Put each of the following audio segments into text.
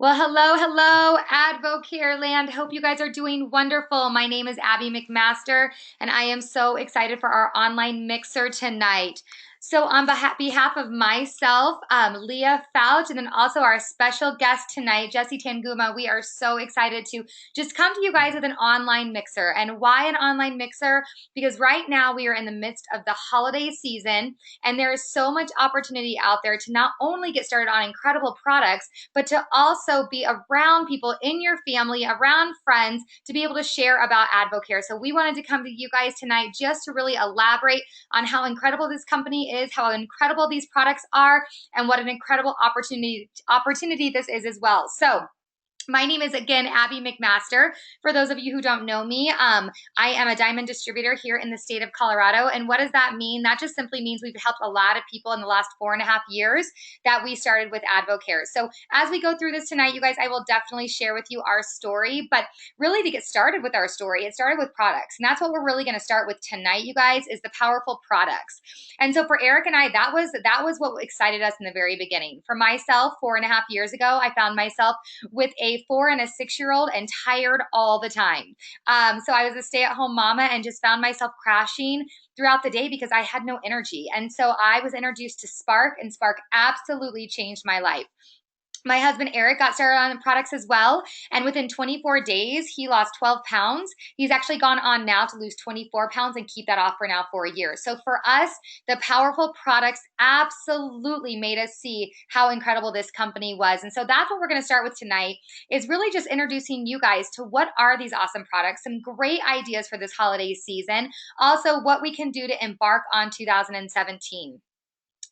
Well, hello, AdvoCare land. Hope you guys are doing wonderful. My name is Abby McMaster, and I am so excited for our online mixer tonight. So on behalf of myself, Leah Fouch, and then also our special guest tonight, Jessie Tanguma, we are so excited to just come to you guys with an online mixer. And why an online mixer? Because right now we are in the midst of the holiday season, and there is so much opportunity out there to not only get started on incredible products, but to also be around people in your family, around friends, to be able to share about AdvoCare. So we wanted to come to you guys tonight just to really elaborate on how incredible this company is, how incredible these products are, and what an incredible opportunity this is as well. So my name is, again, Abby McMaster. For those of you who don't know me, I am a diamond distributor here in the state of Colorado. And what does that mean? That just simply means we've helped a lot of people in the last 4.5 years that we started with AdvoCare. So as we go through this tonight, you guys, I will definitely share with you our story. But really, to get started with our story, it started with products. And that's what we're really going to start with tonight, you guys, is the powerful products. And so for Eric and I, that was what excited us in the very beginning. For myself, 4.5 years ago, I found myself with a 4 and a 6-year-old and tired all the time. So I was a stay-at-home mama and just found myself crashing throughout the day because I had no energy. And so I was introduced to Spark, and Spark absolutely changed my life. My husband, Eric, got started on the products as well. And within 24 days, he lost 12 pounds. He's actually gone on now to lose 24 pounds and keep that off for now for a year. So for us, the powerful products absolutely made us see how incredible this company was. And so that's what we're going to start with tonight, is really just introducing you guys to what are these awesome products, some great ideas for this holiday season, also what we can do to embark on 2017.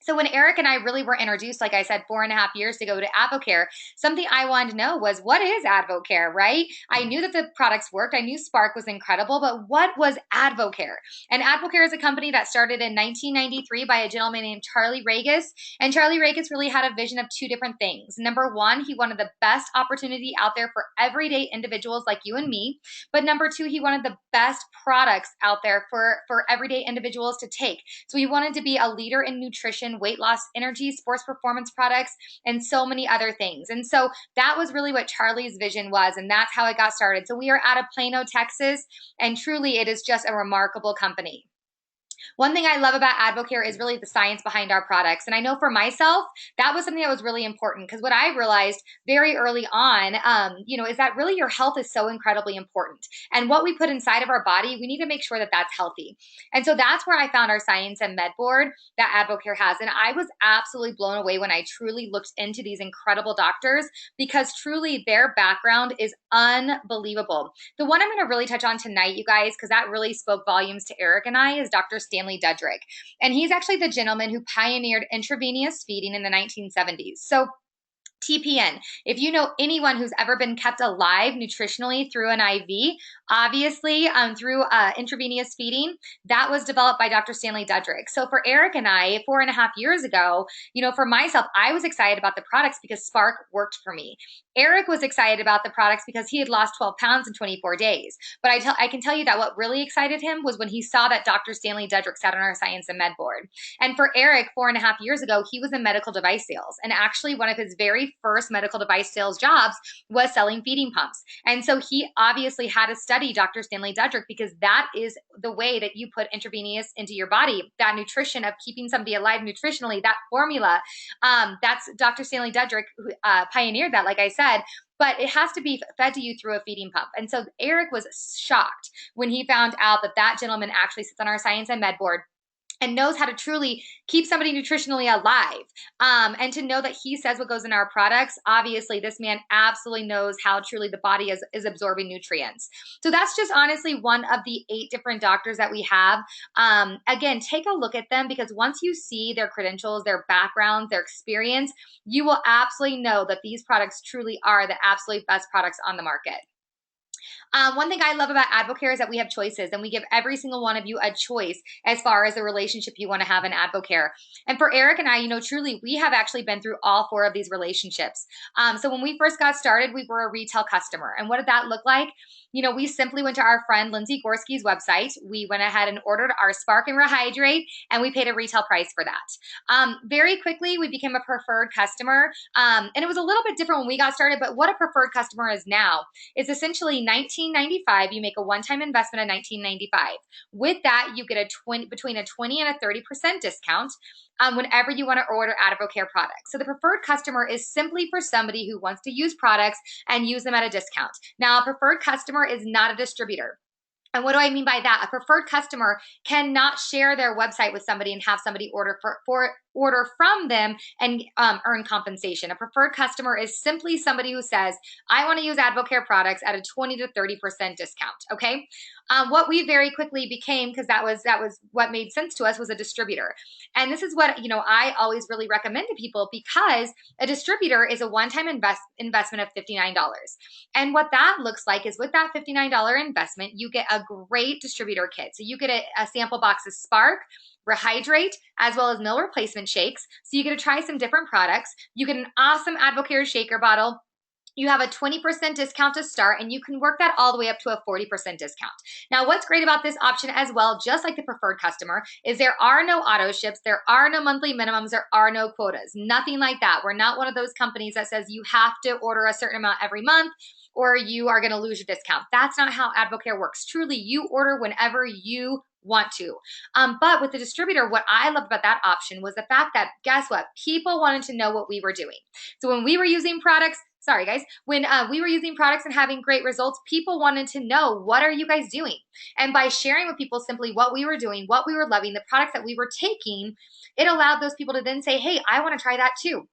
So when Eric and I really were introduced, like I said, 4.5 years ago to AdvoCare, something I wanted to know was, what is AdvoCare, right? I knew that the products worked. I knew Spark was incredible, but what was AdvoCare? And AdvoCare is a company that started in 1993 by a gentleman named Charlie Regis. And Charlie Regis really had a vision of two different things. Number one, he wanted the best opportunity out there for everyday individuals like you and me. But number two, he wanted the best products out there for everyday individuals to take. So he wanted to be a leader in nutrition, weight loss, energy, sports performance products, and so many other things. And so that was really what Charlie's vision was, and that's how it got started. So we are out of Plano, Texas, and truly it is just a remarkable company. One thing I love about AdvoCare is really the science behind our products. And I know for myself, that was something that was really important, because what I realized very early on, is that really your health is so incredibly important. And what we put inside of our body, we need to make sure that that's healthy. And so that's where I found our science and med board that AdvoCare has. And I was absolutely blown away when I truly looked into these incredible doctors, because truly their background is unbelievable. The one I'm going to really touch on tonight, you guys, because that really spoke volumes to Eric and I, is Dr. Stanley Dudrick. And he's actually the gentleman who pioneered intravenous feeding in the 1970s. So TPN, if you know anyone who's ever been kept alive nutritionally through an IV, obviously through intravenous feeding, that was developed by Dr. Stanley Dudrick. So for Eric and I, 4.5 years ago, for myself, I was excited about the products because Spark worked for me. Eric was excited about the products because he had lost 12 pounds in 24 days. But I can tell you that what really excited him was when he saw that Dr. Stanley Dudrick sat on our science and med board. And for Eric, 4.5 years ago, he was in medical device sales. And actually one of his very first medical device sales jobs was selling feeding pumps. And so he obviously had to study Dr. Stanley Dudrick, because that is the way that you put intravenous into your body, that nutrition of keeping somebody alive nutritionally, that formula. That's Dr. Stanley Dudrick who pioneered that, like I said. But it has to be fed to you through a feeding pump. And so Eric was shocked when he found out that that gentleman actually sits on our science and med board and knows how to truly keep somebody nutritionally alive. And to know that he says what goes in our products, obviously this man absolutely knows how truly the body is absorbing nutrients. So that's just honestly one of the 8 different doctors that we have. Again, take a look at them, because once you see their credentials, their backgrounds, their experience, you will absolutely know that these products truly are the absolute best products on the market. One thing I love about AdvoCare is that we have choices and we give every single one of you a choice as far as the relationship you want to have in AdvoCare. And for Eric and I, truly, we have actually been through all 4 of these relationships. So when we first got started, we were a retail customer. And what did that look like? We simply went to our friend Lindsay Gorski's website. We went ahead and ordered our Spark and Rehydrate, and we paid a retail price for that. Very quickly, we became a preferred customer. And it was a little bit different when we got started, but what a preferred customer is now is essentially $19.95. You make a one-time investment of $19.95. With that, you get between a 20 and a 30% discount whenever you want to order AdvoCare products. So the preferred customer is simply for somebody who wants to use products and use them at a discount. Now, a preferred customer is not a distributor. And what do I mean by that? A preferred customer cannot share their website with somebody and have somebody order from them and earn compensation. A preferred customer is simply somebody who says, I want to use AdvoCare products at a 20 to 30% discount. Okay. What we very quickly became, because that was what made sense to us, was a distributor. And this is what, I always really recommend to people, because a distributor is a one-time investment of $59. And what that looks like is with that $59 investment, you get a great distributor kit. So you get a sample box of Spark, Rehydrate, as well as meal replacement shakes. So you get to try some different products. You get an awesome AdvoCare shaker bottle. You have a 20% discount to start, and you can work that all the way up to a 40% discount. Now, what's great about this option as well, just like the preferred customer, is there are no auto ships, there are no monthly minimums, there are no quotas, nothing like that. We're not one of those companies that says you have to order a certain amount every month or you are going to lose your discount. That's not how AdvoCare works. Truly, you order whenever you want to. But with the distributor, what I loved about that option was the fact that, guess what? People wanted to know what we were doing. So when we were using products, sorry guys, when we were using products and having great results, people wanted to know, what are you guys doing? And by sharing with people simply what we were doing, what we were loving, the products that we were taking, it allowed those people to then say, hey, I want to try that too.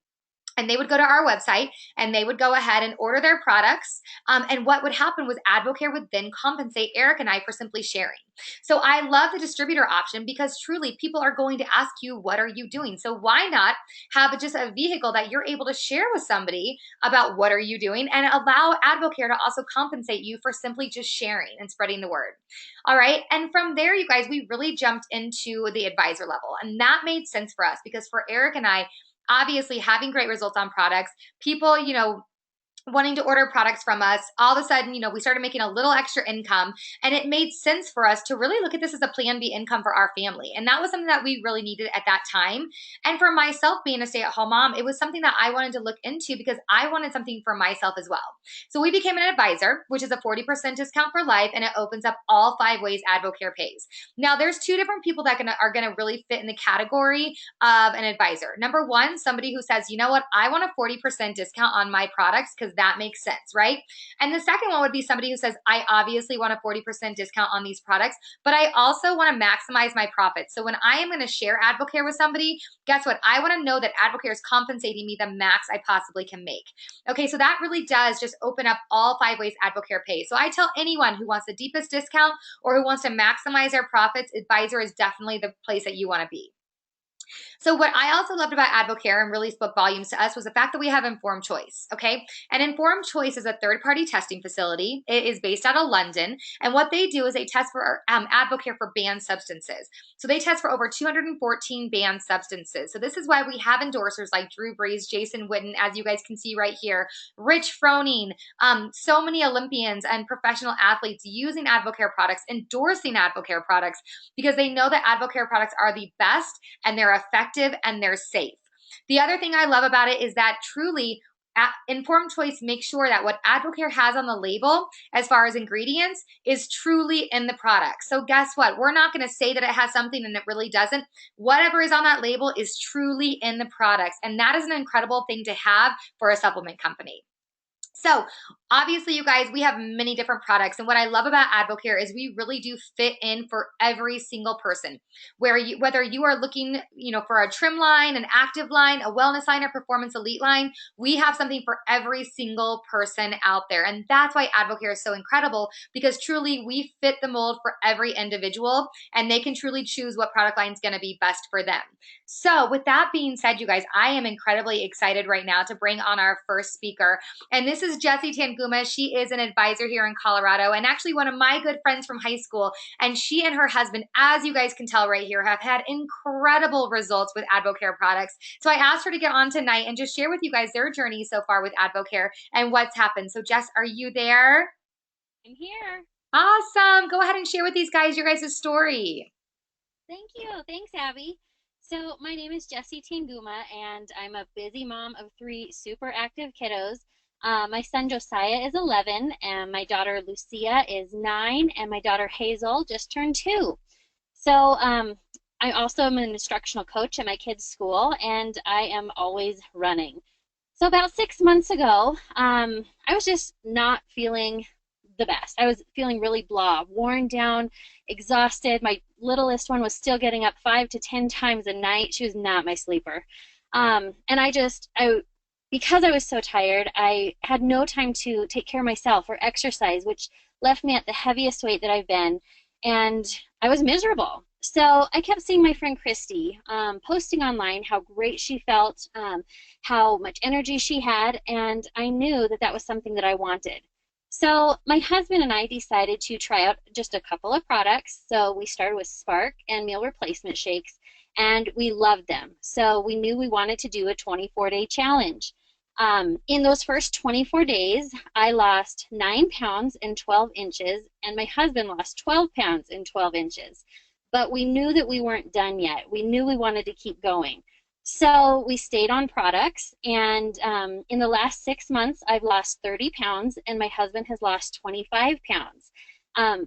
And they would go to our website and they would go ahead and order their products. And what would happen was AdvoCare would then compensate Eric and I for simply sharing. So I love the distributor option, because truly people are going to ask you, what are you doing? So why not have just a vehicle that you're able to share with somebody about what are you doing, and allow AdvoCare to also compensate you for simply just sharing and spreading the word. All right. And from there, you guys, we really jumped into the advisor level. And that made sense for us, because for Eric and I, obviously having great results on products, people, wanting to order products from us, all of a sudden, we started making a little extra income, and it made sense for us to really look at this as a plan B income for our family. And that was something that we really needed at that time. And for myself, being a stay-at-home mom, it was something that I wanted to look into, because I wanted something for myself as well. So we became an advisor, which is a 40% discount for life, and it opens up all 5 ways AdvoCare pays. Now, there's 2 different people that are gonna really fit in the category of an advisor. Number one, somebody who says, you know what, I want a 40% discount on my products, because that makes sense, right? And the second one would be somebody who says, I obviously want a 40% discount on these products, but I also want to maximize my profits. So when I am going to share AdvoCare with somebody, guess what? I want to know that AdvoCare is compensating me the max I possibly can make. Okay, so that really does just open up all 5 ways AdvoCare pays. So I tell anyone who wants the deepest discount or who wants to maximize their profits, advisor is definitely the place that you want to be. So what I also loved about AdvoCare and really spoke volumes to us was the fact that we have Informed Choice, okay? And Informed Choice is a third-party testing facility. It is based out of London, and what they do is they test for AdvoCare for banned substances. So they test for over 214 banned substances. So this is why we have endorsers like Drew Brees, Jason Witten, as you guys can see right here, Rich Froning, so many Olympians and professional athletes using AdvoCare products, endorsing AdvoCare products, because they know that AdvoCare products are the best and they're effective and they're safe. The other thing I love about it is that truly Informed Choice makes sure that what AdvoCare has on the label as far as ingredients is truly in the product. So guess what? We're not going to say that it has something and it really doesn't. Whatever is on that label is truly in the products. And that is an incredible thing to have for a supplement company. So obviously, you guys, we have many different products. And what I love about AdvoCare is we really do fit in for every single person. Whether you are looking, for a trim line, an active line, a wellness line, or performance elite line, we have something for every single person out there. And that's why AdvoCare is so incredible, because truly we fit the mold for every individual, and they can truly choose what product line is going to be best for them. So with that being said, you guys, I am incredibly excited right now to bring on our first speaker. And this is is Jessie Tanguma. She is an advisor here in Colorado and actually one of my good friends from high school. And she and her husband, as you guys can tell right here, have had incredible results with AdvoCare products. So I asked her to get on tonight and just share with you guys their journey so far with AdvoCare and what's happened. So Jess, are you there? I'm here. Awesome. Go ahead and share with these guys your guys' story. Thank you. Thanks, Abby. So, my name is Jessie Tanguma, and I'm a busy mom of three super active kiddos. My son Josiah is 11, and my daughter Lucia is 9, and my daughter Hazel just turned 2. So, I also am an instructional coach at my kids' school, and I am always running. So, about 6 months ago, I was just not feeling the best. I was feeling really blah, worn down, exhausted. My littlest one was still getting up 5 to 10 times a night. She was not my sleeper. And because I was so tired, I had no time to take care of myself or exercise, which left me at the heaviest weight that I've been. And I was miserable. So I kept seeing my friend Christy posting online how great she felt, how much energy she had, and I knew that that was something that I wanted. So my husband and I decided to try out just a couple of products. So we started with Spark and meal replacement shakes, and we loved them. So we knew we wanted to do a 24-day challenge. In those first 24 days, I lost 9 pounds and 12 inches, and my husband lost 12 pounds and 12 inches. But we knew that we weren't done yet. We knew we wanted to keep going. So we stayed on products, and in the last 6 months, I've lost 30 pounds, and my husband has lost 25 pounds.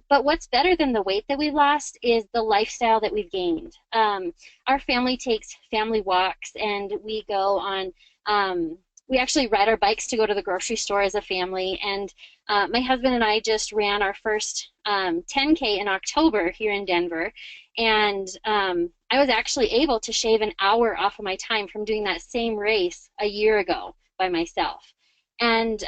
But what's better than the weight that we've lost is the lifestyle that we've gained. Our family takes family walks, and we actually ride our bikes to go to the grocery store as a family. And my husband and I just ran our first 10K in October here in Denver. And I was actually able to shave an hour off of my time from doing that same race a year ago by myself. And,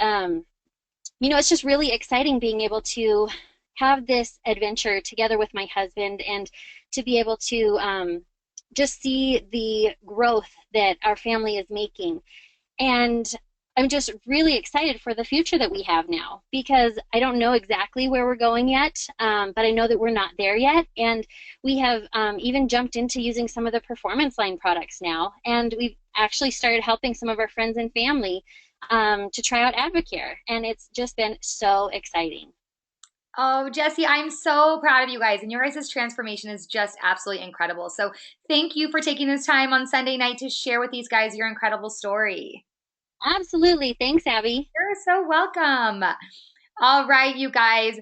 it's just really exciting being able to have this adventure together with my husband and to be able to just see the growth that our family is making. And I'm just really excited for the future that we have now because I don't know exactly where we're going yet, but I know that we're not there yet. And we have even jumped into using some of the performance line products now. And we've actually started helping some of our friends and family to try out AdvoCare. And it's just been so exciting. Oh, Jessie, I'm so proud of you guys, and your guys' transformation is just absolutely incredible. So, thank you for taking this time on Sunday night to share with these guys your incredible story. Absolutely. Thanks, Abby. You're so welcome. All right, you guys.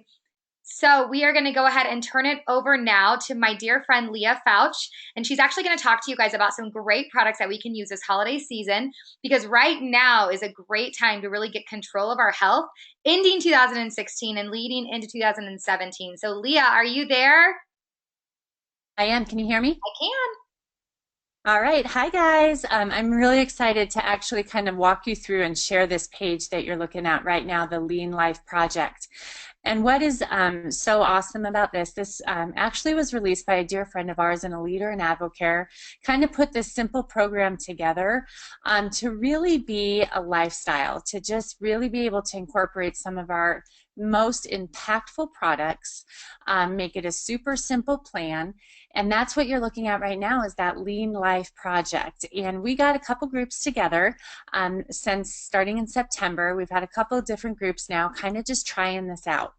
So we are going to go ahead and turn it over now to my dear friend Leah Fouch, and she's actually going to talk to you guys about some great products that we can use this holiday season because right now is a great time to really get control of our health, ending 2016 and leading into 2017. So Leah, are you there? I am. Can you hear me? I can. All right. Hi, guys. I'm really excited to actually kind of walk you through and share this page that you're looking at right now, the Lean Life Project. And what is so awesome about this actually was released by a dear friend of ours and a leader in AdvoCare, kind of put this simple program together to really be a lifestyle, to just really be able to incorporate some of our most impactful products, make it a super simple plan. And that's what you're looking at right now is that Lean Life Project. And we got a couple groups together since starting in September. We've had a couple of different groups now kind of just trying this out.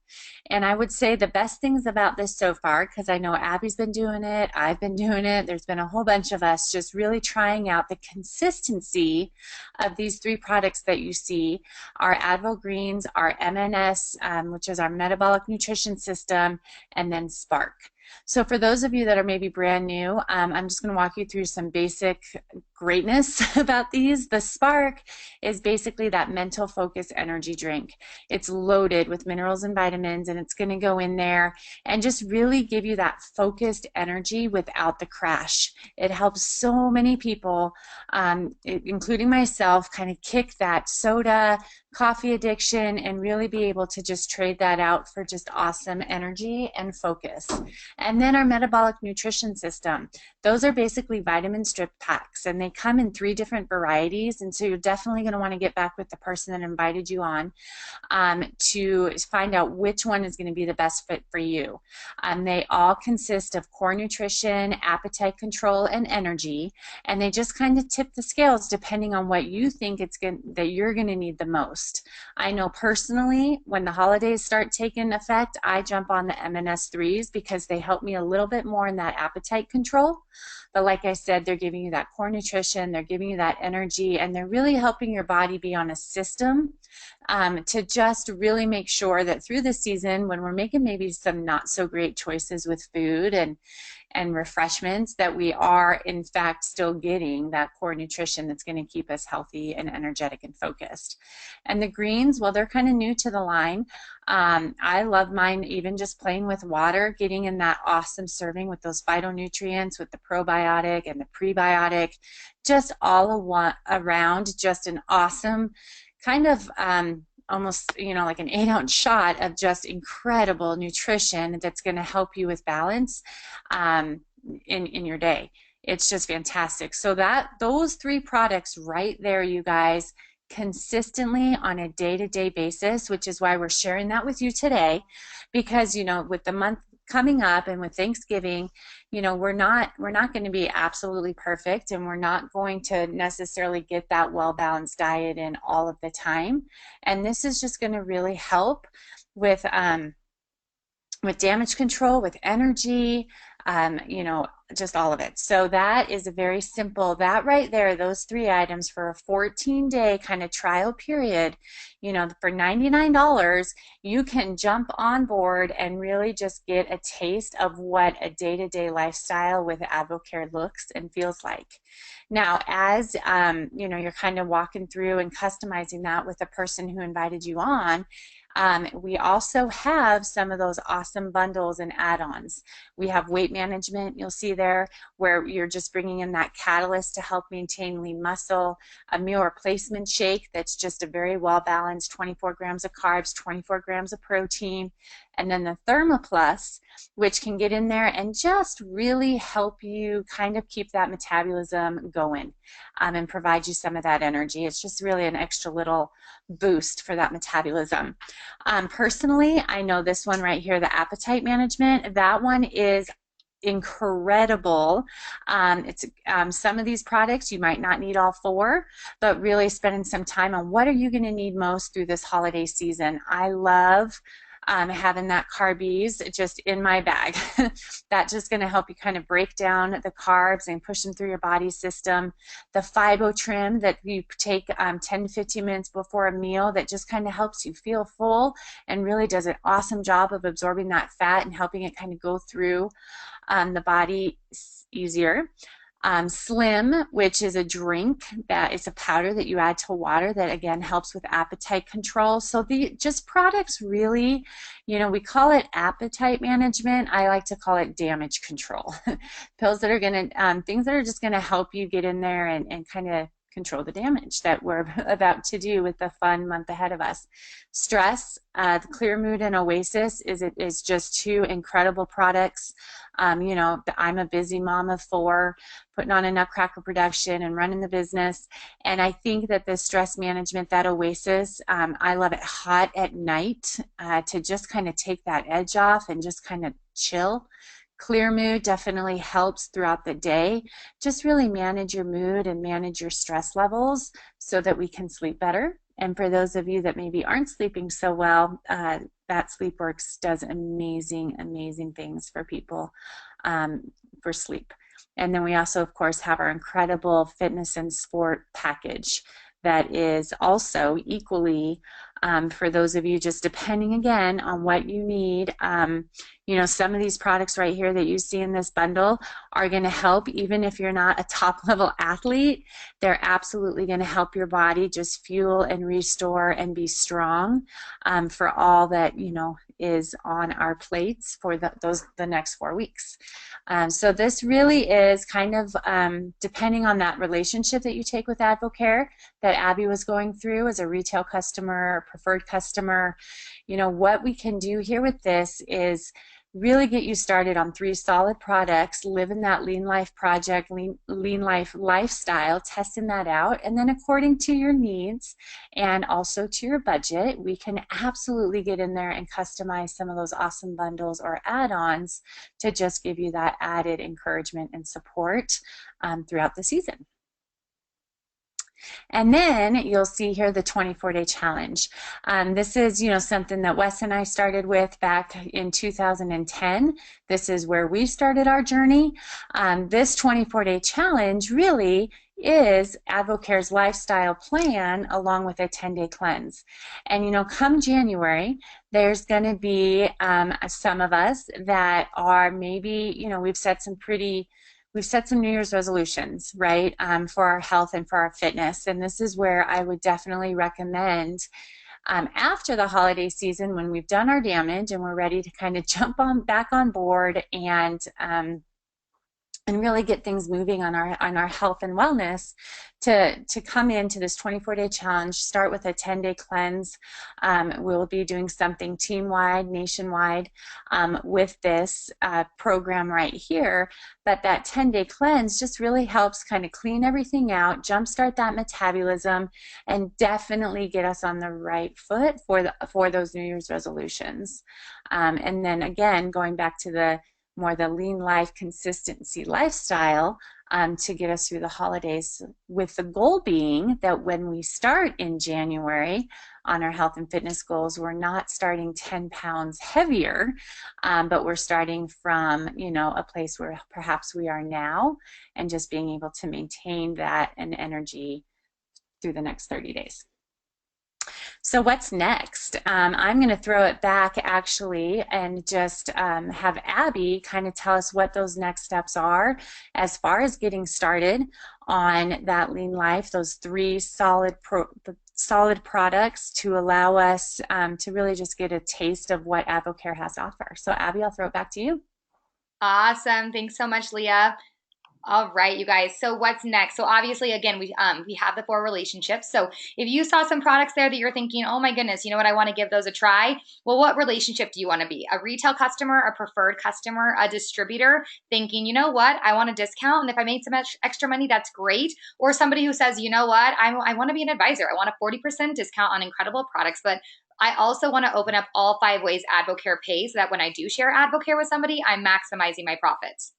And I would say the best things about this so far, because I know Abby's been doing it, I've been doing it, there's been a whole bunch of us just really trying out the consistency of these three products that you see, our Advo Greens, our MNS, which is our metabolic nutrition system, and then Spark. So for those of you that are maybe brand new, I'm just going to walk you through some basic greatness about these. The Spark is basically that mental focus energy drink. It's loaded with minerals and vitamins, and it's going to go in there and just really give you that focused energy without the crash. It helps so many people, including myself, kind of kick that soda, coffee addiction and really be able to just trade that out for just awesome energy and focus. And then our metabolic nutrition system. Those are basically vitamin strip packs, and they come in 3 different varieties. And so you're definitely going to want to get back with the person that invited you on to find out which one is going to be the best fit for you. They all consist of core nutrition, appetite control, and energy, and they just kind of tip the scales depending on what you think that you're going to need the most. I know personally, when the holidays start taking effect, I jump on the MNS3s because they help me a little bit more in that appetite control. But like I said, they're giving you that core nutrition, they're giving you that energy, and they're really helping your body be on a system to just really make sure that through the season, when we're making maybe some not so great choices with food and refreshments, that we are in fact still getting that core nutrition that's going to keep us healthy and energetic and focused. And the greens, well, they're kind of new to the line. I love mine even just plain with water, getting in that awesome serving with those phytonutrients, with the probiotic and the prebiotic, just all around just an awesome kind of almost, you know, like an 8-ounce shot of just incredible nutrition that's going to help you with balance in your day. It's just fantastic. So those 3 products right there, you guys, consistently on a day-to-day basis, which is why we're sharing that with you today, because, you know, with the month coming up and with Thanksgiving, you know, we're not going to be absolutely perfect, and we're not going to necessarily get that well-balanced diet in all of the time. And this is just going to really help with damage control, with energy, you know, just all of it. So that is a very simple, that right there, those 3 items for a 14-day kind of trial period, you know, for $99, you can jump on board and really just get a taste of what a day-to-day lifestyle with AdvoCare looks and feels like. Now, as you know, you're kind of walking through and customizing that with the person who invited you on, we also have some of those awesome bundles and add-ons. We have weight management, you'll see there, where you're just bringing in that catalyst to help maintain lean muscle, a meal replacement shake that's just a very well-balanced 24 grams of carbs, 24 grams of protein, and then the ThermoPlus, which can get in there and just really help you kind of keep that metabolism going and provide you some of that energy. It's just really an extra little boost for that metabolism. Personally, I know this one right here, the appetite management, that one is incredible. It's some of these products you might not need all 4, but really spending some time on what are you going to need most through this holiday season. I love having that carbies just in my bag. That's just going to help you kind of break down the carbs and push them through your body system. The Fibo Trim that you take 10 to 15 minutes before a meal, that just kind of helps you feel full and really does an awesome job of absorbing that fat and helping it kind of go through the body easier. Slim, which is a drink that is a powder that you add to water that again helps with appetite control. So the just products really, you know, we call it appetite management. I like to call it damage control. Pills that are going to, things that are just going to help you get in there and kind of control the damage that we're about to do with the fun month ahead of us. Stress, the Clear Mood and Oasis is just 2 incredible products. You know, I'm a busy mom of 4, putting on a nutcracker production and running the business, and I think that the stress management, that Oasis, I love it hot at night to just kind of take that edge off and just kind of chill. Clear Mood definitely helps throughout the day. Just really manage your mood and manage your stress levels so that we can sleep better. And for those of you that maybe aren't sleeping so well, that SleepWorks does amazing, amazing things for people for sleep. And then we also, of course, have our incredible fitness and sport package that is also equally for those of you just depending again on what you need. You know, some of these products right here that you see in this bundle are going to help even if you're not a top level athlete. They're absolutely going to help your body just fuel and restore and be strong for all that, you know, is on our plates for the next 4 weeks. So this really is kind of depending on that relationship that you take with AdvoCare that Abby was going through as a retail customer, preferred customer. You know, what we can do here with this is really get you started on 3 solid products, living that lean life project, lean life lifestyle, testing that out, and then according to your needs and also to your budget, we can absolutely get in there and customize some of those awesome bundles or add-ons to just give you that added encouragement and support throughout the season. And then you'll see here the 24-day challenge. This is, you know, something that Wes and I started with back in 2010. This is where we started our journey. This 24-day challenge really is AdvoCare's lifestyle plan along with a 10-day cleanse. And, you know, come January, there's going to be some of us that are maybe, you know, we've set some New Year's resolutions, right, for our health and for our fitness. And this is where I would definitely recommend after the holiday season, when we've done our damage and we're ready to kind of jump back on board and really get things moving on our health and wellness, to come into this 24-day challenge, start with a 10-day cleanse. We'll be doing something team-wide, nationwide with this program right here. But that 10-day cleanse just really helps kind of clean everything out, jumpstart that metabolism, and definitely get us on the right foot for those New Year's resolutions. And then again, going back to the lean life consistency lifestyle to get us through the holidays, with the goal being that when we start in January on our health and fitness goals, we're not starting 10 pounds heavier, but we're starting from, you know, a place where perhaps we are now, and just being able to maintain that and energy through the next 30 days. So what's next? I'm going to throw it back actually and just have Abby kind of tell us what those next steps are as far as getting started on that lean life, those 3 solid products to allow us to really just get a taste of what AdvoCare has to offer. So Abby, I'll throw it back to you. Awesome. Thanks so much, Leah. All right, you guys. So what's next? So obviously, again, we have the 4 relationships. So if you saw some products there that you're thinking, oh my goodness, you know what, I want to give those a try. Well, what relationship do you want to be? A retail customer, a preferred customer, a distributor, thinking, you know what, I want a discount, and if I made some extra money, that's great. Or somebody who says, you know what, I want to be an advisor. I want a 40% discount on incredible products, but I also want to open up all 5 ways AdvoCare pays so that when I do share AdvoCare with somebody, I'm maximizing my profits.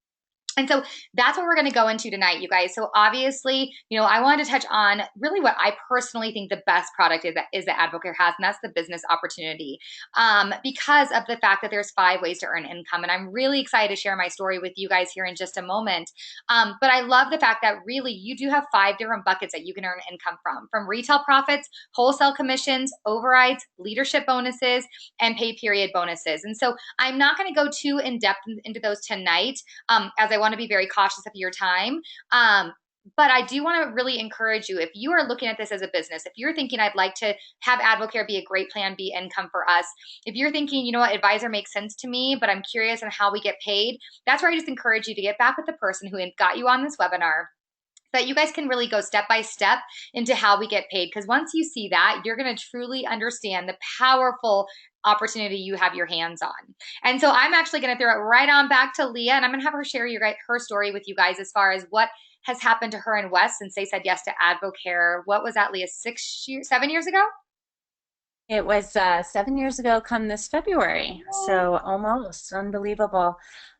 And so that's what we're going to go into tonight, you guys. So obviously, you know, I wanted to touch on really what I personally think the best product is that AdvoCare has, and that's the business opportunity, because of the fact that there's 5 ways to earn income. And I'm really excited to share my story with you guys here in just a moment. But I love the fact that really you do have 5 different buckets that you can earn income from retail profits, wholesale commissions, overrides, leadership bonuses, and pay period bonuses. And so I'm not going to go too in depth into those tonight, as I want to be very cautious of your time. But I do want to really encourage you, if you are looking at this as a business, if you're thinking I'd like to have AdvoCare be a great plan B income for us, if you're thinking, you know what, advisor makes sense to me, but I'm curious on how we get paid, that's where I just encourage you to get back with the person who got you on this webinar, that you guys can really go step by step into how we get paid. Because once you see that, you're going to truly understand the powerful opportunity you have your hands on. And so I'm actually going to throw it right on back to Leah, and I'm going to have her share her story with you guys as far as what has happened to her and Wes since they said yes to AdvoCare. What was that, Leah, 7 years ago? It was 7 years ago come this February, so almost unbelievable.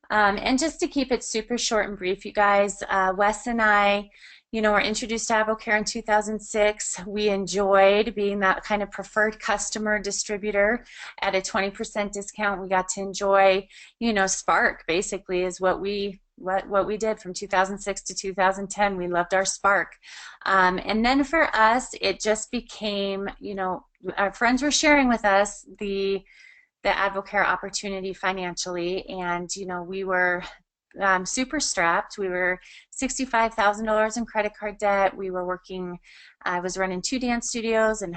And just to keep it super short and brief, you guys, Wes and I, you know, were introduced to AdvoCare in 2006. We enjoyed being that kind of preferred customer distributor at a 20% discount. We got to enjoy, you know, Spark basically is what we did from 2006 to 2010. We loved our Spark. And then for us, it just became, you know, our friends were sharing with us the AdvoCare opportunity financially, and you know, we were super strapped. We were $65,000 in credit card debt. We were working, I was running 2 dance studios, and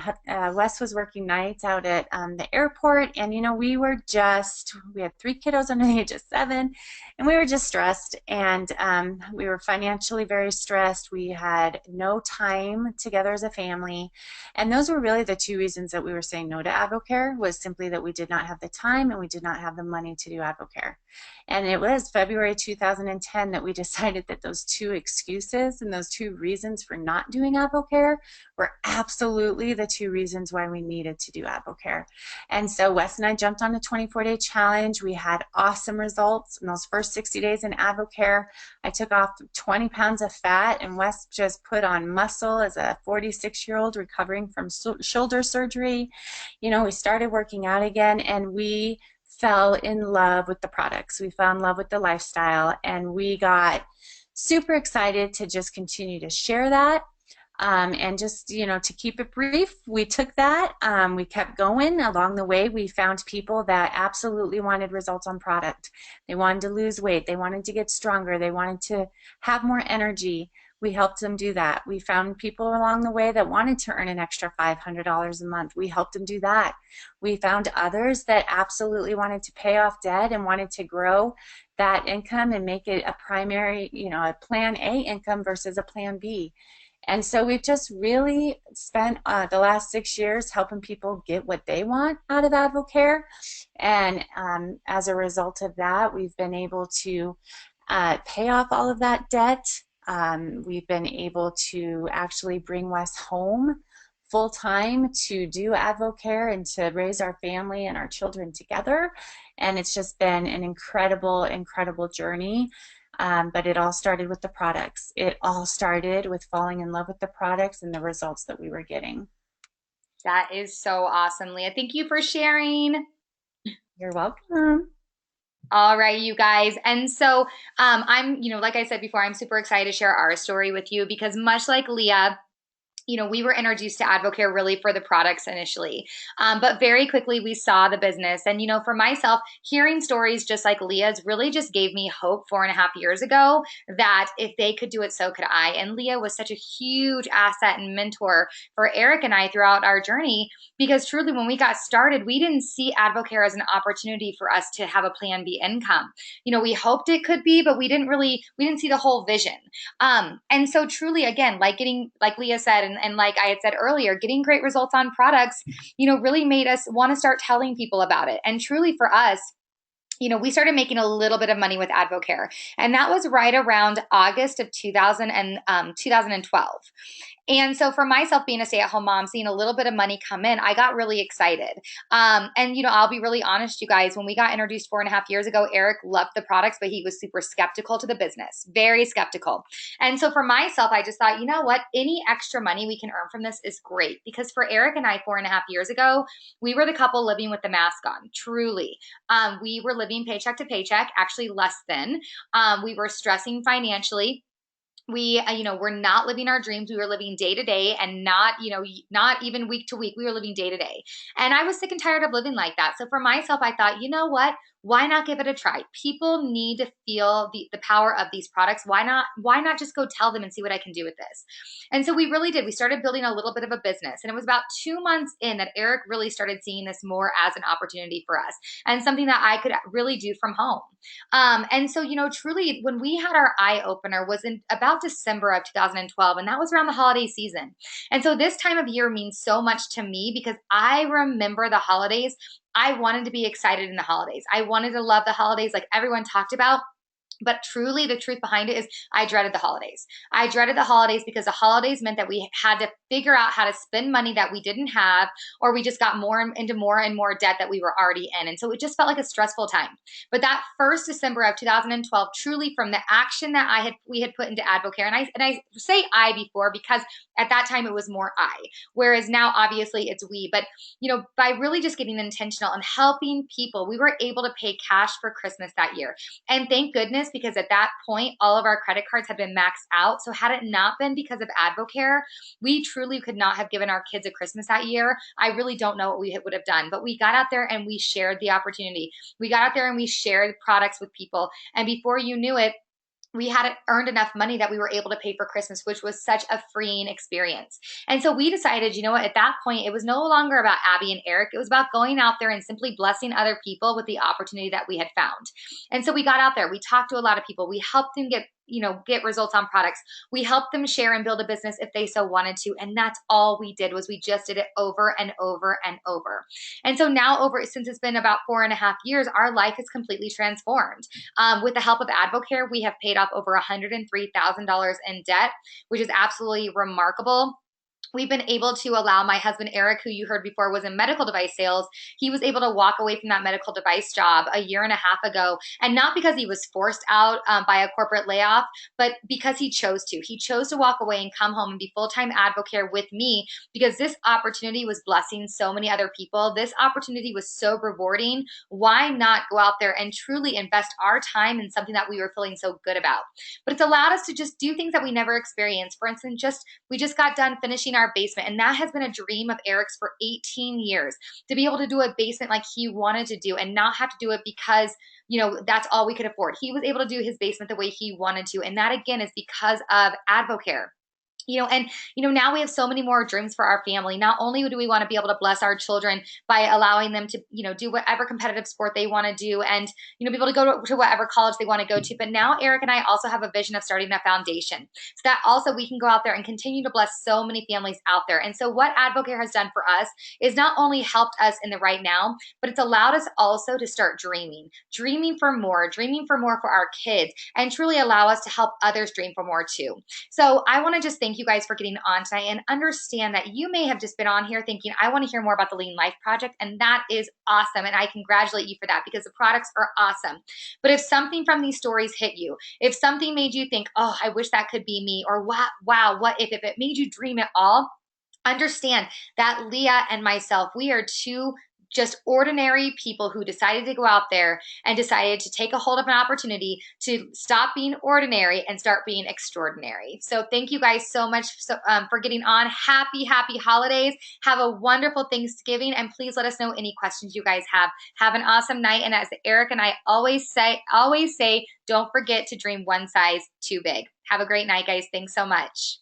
Wes was working nights out at the airport. And, you know, we had 3 kiddos under the age of 7, and we were just stressed. And we were financially very stressed. We had no time together as a family. And those were really the 2 reasons that we were saying no to AdvoCare, was simply that we did not have the time and we did not have the money to do AdvoCare. And it was February 2010 that we decided that those 2 excuses and those 2 reasons for not doing AdvoCare were absolutely the 2 reasons why we needed to do AdvoCare. And so Wes and I jumped on a 24-day challenge. We had awesome results in those first 60 days in AdvoCare. I took off 20 pounds of fat, and Wes just put on muscle as a 46-year-old recovering from shoulder surgery. You know, we started working out again, and we fell in love with the products. We fell in love with the lifestyle, and we got super excited to just continue to share that. And just, you know, to keep it brief, we took that, we kept going. Along the way, we found people that absolutely wanted results on product. They wanted to lose weight. They wanted to get stronger. They wanted to have more energy. We helped them do that. We found people along the way that wanted to earn an extra $500 a month. We helped them do that. We found others that absolutely wanted to pay off debt and wanted to grow that income and make it a primary, you know, a plan A income versus a plan B. And so we've just really spent the last 6 years helping people get what they want out of AdvoCare. And as a result of that, we've been able to pay off all of that debt. We've been able to actually bring Wes home full time to do AdvoCare and to raise our family and our children together. And it's just been an incredible, incredible journey. But it all started with the products. It all started with falling in love with the products and the results that we were getting. That is so awesome, Leah. Thank you for sharing. You're welcome. All right, you guys. And so I'm, you know, like I said before, I'm super excited to share our story with you because much like Leah, you know, we were introduced to AdvoCare really for the products initially. But very quickly we saw the business. And, you know, for myself, hearing stories just like Leah's really just gave me hope 4.5 years ago that if they could do it, so could I. And Leah was such a huge asset and mentor for Eric and I throughout our journey because truly when we got started, we didn't see AdvoCare as an opportunity for us to have a plan B income. You know, we hoped it could be, but we didn't see the whole vision. And so truly, again, like Leah said, and like I had said earlier, getting great results on products, you know, really made us want to start telling people about it. And truly for us, you know, we started making a little bit of money with AdvoCare, and that was right around August of 2012. And so for myself being a stay-at-home mom, seeing a little bit of money come in, I got really excited. And, you know, I'll be really honest, you guys, when we got introduced 4.5 years ago, Eric loved the products, but he was super skeptical to the business, very skeptical. And so for myself, I just thought, you know what, any extra money we can earn from this is great. Because for Eric and I 4.5 years ago, we were the couple living with the mask on, truly. We were living paycheck to paycheck, actually less than. We were stressing financially. We, you know, we're not living our dreams. We were living day to day and not, you know, not even week to week. We were living day to day. And I was sick and tired of living like that. So for myself, I thought, you know what? Why not give it a try? People need to feel the power of these products. Why not just go tell them and see what I can do with this? And so we really did. We started building a little bit of a business. And it was about 2 months in that Eric really started seeing this more as an opportunity for us and something that I could really do from home. And so, you know, truly when we had our eye opener was in about December of 2012, and that was around the holiday season. And so this time of year means so much to me because I remember the holidays. I wanted to be excited in the holidays. I wanted to love the holidays like everyone talked about. But truly, the truth behind it is I dreaded the holidays. I dreaded the holidays because the holidays meant that we had to figure out how to spend money that we didn't have, or we just got more into more and more debt that we were already in. And so it just felt like a stressful time. But that first December of 2012, truly from the action that we had put into AdvoCare, and I say I before because at that time it was more I, whereas now obviously it's we. But you know, by really just getting intentional and helping people, we were able to pay cash for Christmas that year. And thank goodness, because at that point, all of our credit cards had been maxed out. So had it not been because of AdvoCare, we truly could not have given our kids a Christmas that year. I really don't know what we would have done, but we got out there and we shared the opportunity. We got out there and we shared products with people. And before you knew it, we had earned enough money that we were able to pay for Christmas, which was such a freeing experience. And so we decided, you know what, at that point, it was no longer about Abby and Eric. It was about going out there and simply blessing other people with the opportunity that we had found. And so we got out there, we talked to a lot of people, we helped them get results on products. We helped them share and build a business if they so wanted to. And that's all we did, was we just did it over and over and over. And so now since it's been about 4.5 years, our life is completely transformed. With the help of AdvoCare, we have paid off over $103,000 in debt, which is absolutely remarkable. We've been able to allow my husband, Eric, who you heard before was in medical device sales, he was able to walk away from that medical device job a year and a half ago. And not because he was forced out by a corporate layoff, but because he chose to. He chose to walk away and come home and be full-time AdvoCare with me, because this opportunity was blessing so many other people. This opportunity was so rewarding. Why not go out there and truly invest our time in something that we were feeling so good about? But it's allowed us to just do things that we never experienced. For instance, we just got done finishing our basement, and that has been a dream of Eric's for 18 years, to be able to do a basement like he wanted to do and not have to do it because that's all we could afford. He was able to do his basement the way he wanted to, and that again is because of AdvoCare. Now we have so many more dreams for our family. Not only do we want to be able to bless our children by allowing them to, do whatever competitive sport they want to do, and, be able to go to whatever college they want to go to. But now Eric and I also have a vision of starting a foundation, so that also we can go out there and continue to bless so many families out there. And so what AdvoCare has done for us is not only helped us in the right now, but it's allowed us also to start dreaming for more for our kids, and truly allow us to help others dream for more too. So I want to just thank you guys for getting on tonight, and understand that you may have just been on here thinking, I want to hear more about the Lean Life Project, and that is awesome, and I congratulate you for that, because the products are awesome. But if something from these stories hit you, if something made you think, oh, I wish that could be me, or wow, what if it made you dream it all, understand that Leah and myself, we are two just ordinary people who decided to go out there and decided to take a hold of an opportunity to stop being ordinary and start being extraordinary. So thank you guys so much for getting on. Happy holidays. Have a wonderful Thanksgiving, and please let us know any questions you guys have. Have an awesome night. And as Eric and I always say, don't forget to dream one size too big. Have a great night, guys. Thanks so much.